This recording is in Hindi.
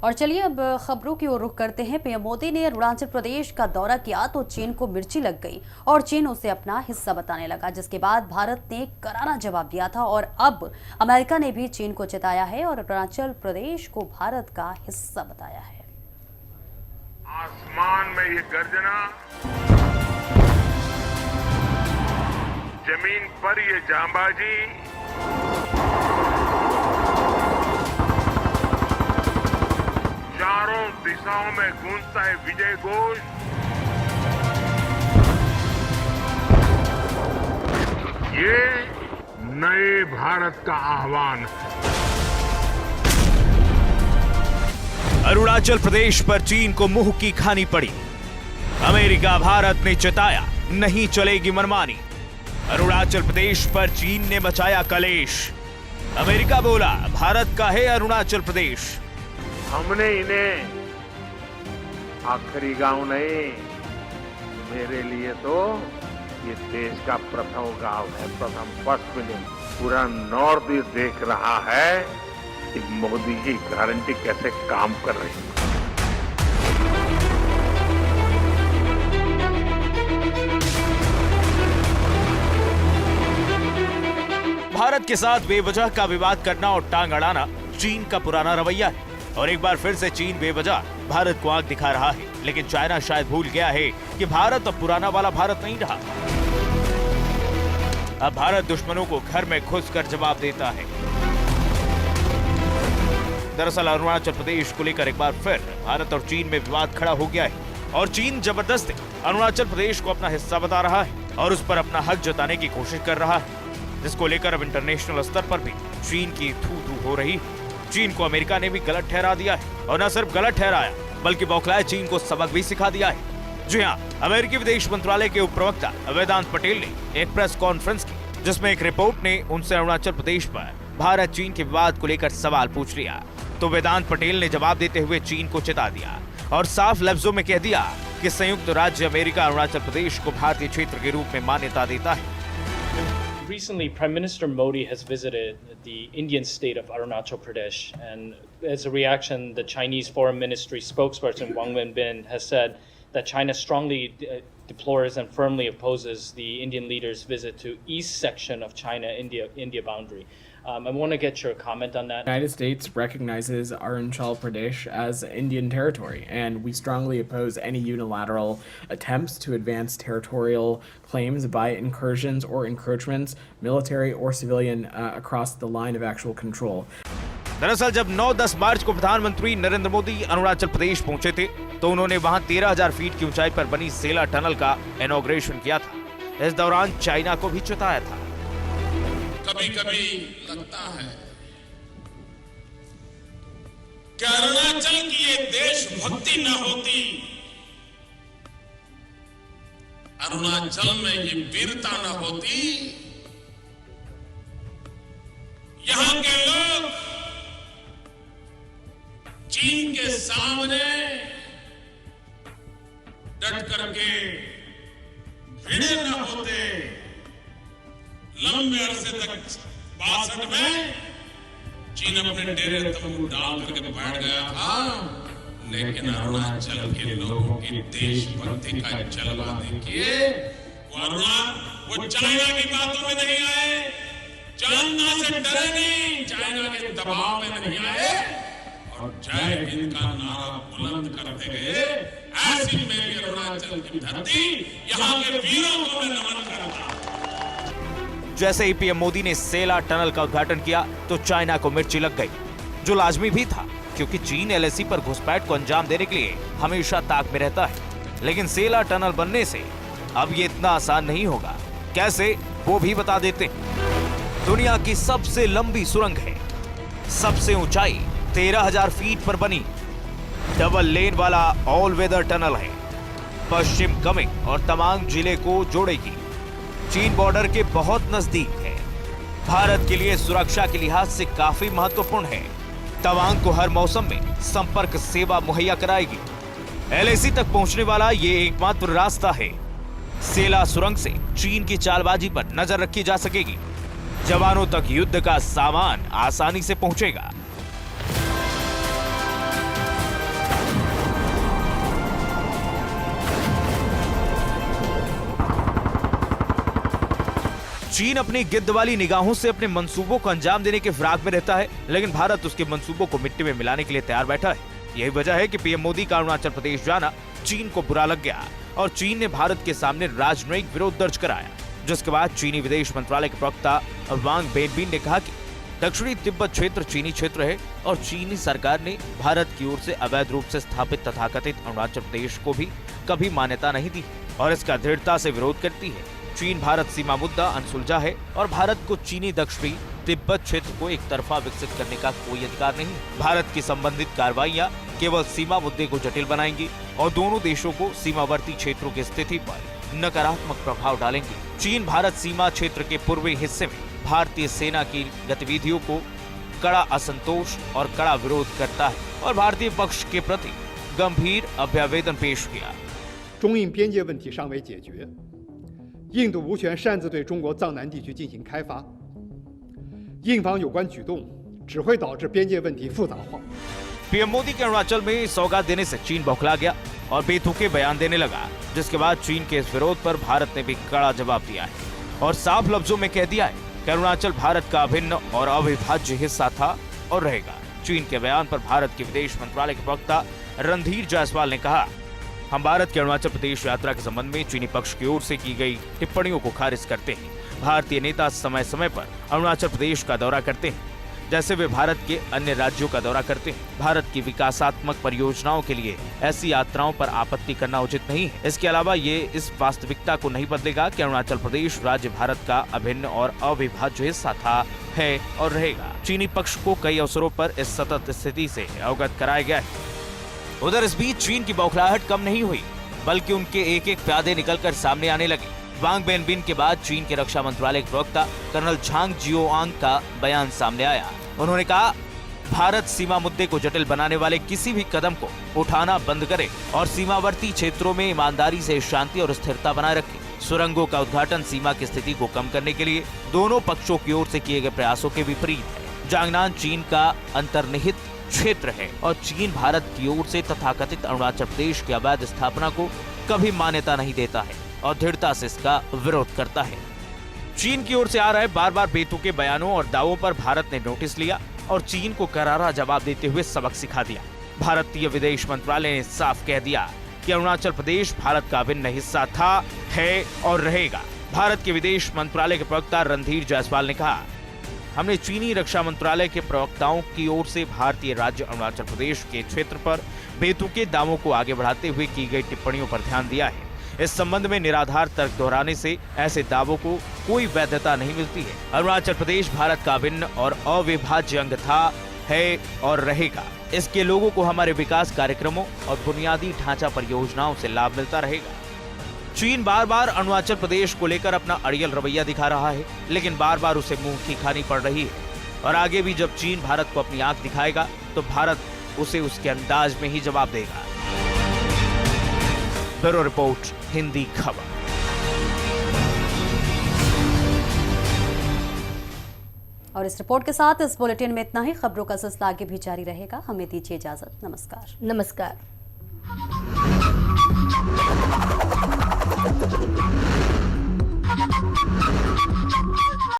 और चलिए अब खबरों की ओर रुख करते हैं। पीएम मोदी ने अरुणाचल प्रदेश का दौरा किया तो चीन को मिर्ची लग गई और चीन उसे अपना हिस्सा बताने लगा, जिसके बाद भारत ने करारा जवाब दिया था और अब अमेरिका ने भी चीन को चेताया है और अरुणाचल प्रदेश को भारत का हिस्सा बताया है। आसमान में ये गर्जना, जमीन पर ये जांबाजी, चारों दिशाओं में गूंजता है विजय घोष। ये नए भारत का आह्वान है। अरुणाचल प्रदेश पर चीन को मुंह की खानी पड़ी। अमेरिका भारत ने चेताया, नहीं चलेगी मनमानी। अरुणाचल प्रदेश पर चीन ने मचाया कलेश। अमेरिका बोला, भारत का है अरुणाचल प्रदेश। हमने इन्हें आखिरी गांव नहीं, मेरे लिए तो ये देश का प्रथम गांव है, प्रथम फर्स्ट विलेज। पूरा नॉर्थ ईस्ट देख रहा है कि मोदी की गारंटी कैसे काम कर रही है। भारत के साथ बेवजह का विवाद करना और टांग अड़ाना चीन का पुराना रवैया है और एक बार फिर से चीन बेवजह भारत को आंख दिखा रहा है। लेकिन चाइना शायद भूल गया है कि भारत अब पुराना वाला भारत नहीं रहा। अब भारत दुश्मनों को घर में घुसकर जवाब देता है। दरअसल अरुणाचल प्रदेश को लेकर एक बार फिर भारत और चीन में विवाद खड़ा हो गया है और चीन जबरदस्ती अरुणाचल प्रदेश को अपना हिस्सा बता रहा है और उस पर अपना हक जताने की कोशिश कर रहा है, जिसको लेकर अब इंटरनेशनल स्तर पर भी चीन की थू-थू हो रही है। चीन को अमेरिका ने भी गलत ठहरा दिया है और न सिर्फ गलत ठहराया बल्कि बौखलाए चीन को सबक भी सिखा दिया है। जी हाँ, अमेरिकी विदेश मंत्रालय के उप प्रवक्ता वेदांत पटेल ने एक प्रेस कॉन्फ्रेंस की, जिसमें एक रिपोर्ट ने उनसे अरुणाचल प्रदेश पर भारत चीन के विवाद को लेकर सवाल पूछ लिया। तो वेदांत पटेल ने जवाब देते हुए चीन को चेता दिया और साफ लफ्जों में कह दिया कि संयुक्त राज्य अमेरिका अरुणाचल प्रदेश को भारतीय क्षेत्र के रूप में मान्यता देता है। Recently, Prime Minister Modi has visited the Indian state of Arunachal Pradesh, and as a reaction, the Chinese Foreign Ministry spokesperson Wang Wenbin has said that China strongly deplores and firmly opposes the Indian leader's visit to east section of China-India boundary. I want to get your comment on that. The United States recognizes Arunachal Pradesh as Indian territory, and we strongly oppose any unilateral attempts to advance territorial claims by incursions or encroachments, military or civilian, across the line of actual control. दरअसल जब 9-10 मार्च को प्रधानमंत्री नरेंद्र मोदी अरुणाचल प्रदेश पहुंचे थे तो उन्होंने वहां 13,000 फीट की ऊंचाई पर बनी सेला टनल का इनॉग्रेशन किया था। इस दौरान चाइना को भी चेताया था। कभी कभी लगता है कि अरुणाचल की ये देशभक्ति न होती, अरुणाचल में ये वीरता न होती, यहां के लोग चीन के सामने डट करके भिड़े न होते। लंबे अरसे तक 62 में चीन अपने डेरे तंबू डाल करके बैठ गया था, लेकिन अरुणाचल के लोगों की देशभक्ति का जलवा देखिए। वो चाइना की बातों में नहीं आए, चाइना से डरे नहीं, चाइना के दबाव में नहीं आए और जय हिंद का नारा बुलंद करते गए। ऐसी मेरी अरुणाचल की धरती, यहाँ के वीरों को मैं नमन करता हूं। जैसे ही पीएम मोदी ने सेला टनल का उद्घाटन किया तो चाइना को मिर्ची लग गई, जो लाजमी भी था क्योंकि चीन एलएसी पर घुसपैठ को अंजाम देने के लिए हमेशा ताक में रहता है। लेकिन सेला टनल बनने से अब ये इतना आसान नहीं होगा। कैसे, वो भी बता देते हैं। दुनिया की सबसे लंबी सुरंग है, सबसे ऊंचाई 13,000 फीट पर बनी डबल लेन वाला ऑल वेदर टनल है। पश्चिम कमेंग और तवांग जिले को जोड़ेगी, चीन बॉर्डर के बहुत नजदीक है, भारत के लिए सुरक्षा के लिहाज से काफी महत्वपूर्ण है। तवांग को हर मौसम में संपर्क सेवा मुहैया कराएगी। एलएसी तक पहुंचने वाला ये एकमात्र रास्ता है। सेला सुरंग से चीन की चालबाजी पर नजर रखी जा सकेगी। जवानों तक युद्ध का सामान आसानी से पहुंचेगा। चीन अपनी गिद्ध वाली निगाहों से अपने मंसूबों को अंजाम देने के फिराक में रहता है, लेकिन भारत उसके मंसूबों को मिट्टी में मिलाने के लिए तैयार बैठा है। यही वजह है कि पीएम मोदी का अरुणाचल प्रदेश जाना चीन को बुरा लग गया और चीन ने भारत के सामने राजनयिक विरोध दर्ज कराया, जिसके बाद चीनी विदेश मंत्रालय के प्रवक्ता वांग वेनबिन ने कहा कि दक्षिणी तिब्बत क्षेत्र चीनी क्षेत्र है और चीनी सरकार ने भारत की ओर से अवैध रूप से स्थापित तथाकथित अरुणाचल प्रदेश को भी कभी मान्यता नहीं दी और इसका दृढ़ता से विरोध करती है। चीन भारत सीमा मुद्दा अनसुलझा है और भारत को चीनी दक्षिणी तिब्बत क्षेत्र को एक तरफा विकसित करने का कोई अधिकार नहीं। भारत की संबंधित कार्रवाइयां केवल सीमा मुद्दे को जटिल बनाएंगी और दोनों देशों को सीमावर्ती क्षेत्रों की स्थिति पर नकारात्मक प्रभाव डालेंगी। चीन भारत सीमा क्षेत्र के पूर्वी हिस्से में भारतीय सेना की गतिविधियों को कड़ा असंतोष और कड़ा विरोध करता है और भारतीय पक्ष के प्रति गंभीर अभ्यावेदन पेश किया। 中印边界问题尚未解决，印度无权擅自对中国藏南地区进行开发，印方有关举动只会导致边界问题复杂化。 पीएम मोदी के अरुणाचल में सौगात देने से चीन बौखला गया और बेतुके बयान देने लगा, जिसके बाद चीन के इस विरोध पर भारत ने भी कड़ा जवाब दिया है और साफ लफ्जों में कह दिया है कि अरुणाचल भारत का अभिन्न और अविभाज्य हिस्सा था और रहेगा। चीन के बयान पर भारत के विदेश मंत्रालय के प्रवक्ता रणधीर जायसवाल ने कहा, हम भारत के अरुणाचल प्रदेश यात्रा के संबंध में चीनी पक्ष की ओर से की गई टिप्पणियों को खारिज करते हैं। भारतीय नेता समय समय पर अरुणाचल प्रदेश का दौरा करते हैं, जैसे वे भारत के अन्य राज्यों का दौरा करते हैं। भारत की विकासात्मक परियोजनाओं के लिए ऐसी यात्राओं पर आपत्ति करना उचित नहीं है। इसके अलावा ये इस वास्तविकता को नहीं बदलेगा कि अरुणाचल प्रदेश राज्य भारत का अभिन्न और अविभाज्य हिस्सा था, है और रहेगा। चीनी पक्ष को कई अवसरों पर इस सतत स्थिति से अवगत कराया गया है। उधर इस बीच चीन की बौखलाहट कम नहीं हुई, बल्कि उनके एक एक प्यादे निकलकर सामने आने लगे। वांग वेनबिन के बाद चीन के रक्षा मंत्रालय के प्रवक्ता कर्नल झांग जियोआंग का बयान सामने आया। उन्होंने कहा, भारत सीमा मुद्दे को जटिल बनाने वाले किसी भी कदम को उठाना बंद करे और सीमावर्ती क्षेत्रों में ईमानदारी से शांति और स्थिरता बनाए रखे। सुरंगों का उद्घाटन सीमा की स्थिति को कम करने के लिए दोनों पक्षों की ओर से किए गए प्रयासों के विपरीत है। जांगनान चीन का अंतर्निहित क्षेत्र है और चीन भारत की ओर से तथाकथित अरुणाचल प्रदेश की अवैध स्थापना को कभी मान्यता नहीं देता है और दृढ़ता से इसका विरोध करता है। चीन की ओर से आ रहे बार बार बेतुके बयानों और दावों पर भारत ने नोटिस लिया और चीन को करारा जवाब देते हुए सबक सिखा दिया। भारतीय विदेश मंत्रालय ने साफ कह दिया कि अरुणाचल प्रदेश भारत का अभिन्न हिस्सा था, है और रहेगा। भारत के विदेश मंत्रालय के प्रवक्ता रणधीर जायसवाल ने कहा, हमने चीनी रक्षा मंत्रालय के प्रवक्ताओं की ओर से भारतीय राज्य अरुणाचल प्रदेश के क्षेत्र पर बेतुके दावों को आगे बढ़ाते हुए की गई टिप्पणियों पर ध्यान दिया है। इस संबंध में निराधार तर्क दोहराने से ऐसे दावों को कोई वैधता नहीं मिलती है। अरुणाचल प्रदेश भारत का अभिन्न और अविभाज्य अंग था, है और रहेगा। इसके लोगों को हमारे विकास कार्यक्रमों और बुनियादी ढांचा परियोजनाओं से लाभ मिलता रहेगा। चीन बार बार अरुणाचल प्रदेश को लेकर अपना अड़ियल रवैया दिखा रहा है, लेकिन बार बार उसे मुंह की खानी पड़ रही है और आगे भी जब चीन भारत को अपनी आंख दिखाएगा तो भारत उसे उसके अंदाज में ही जवाब देगा। ब्यूरो रिपोर्ट, हिंदी खबर। और इस रिपोर्ट के साथ इस बुलेटिन में इतना ही। खबरों का सिलसिला आगे भी जारी रहेगा। हमें दीजिए इजाजत। नमस्कार। नमस्कार।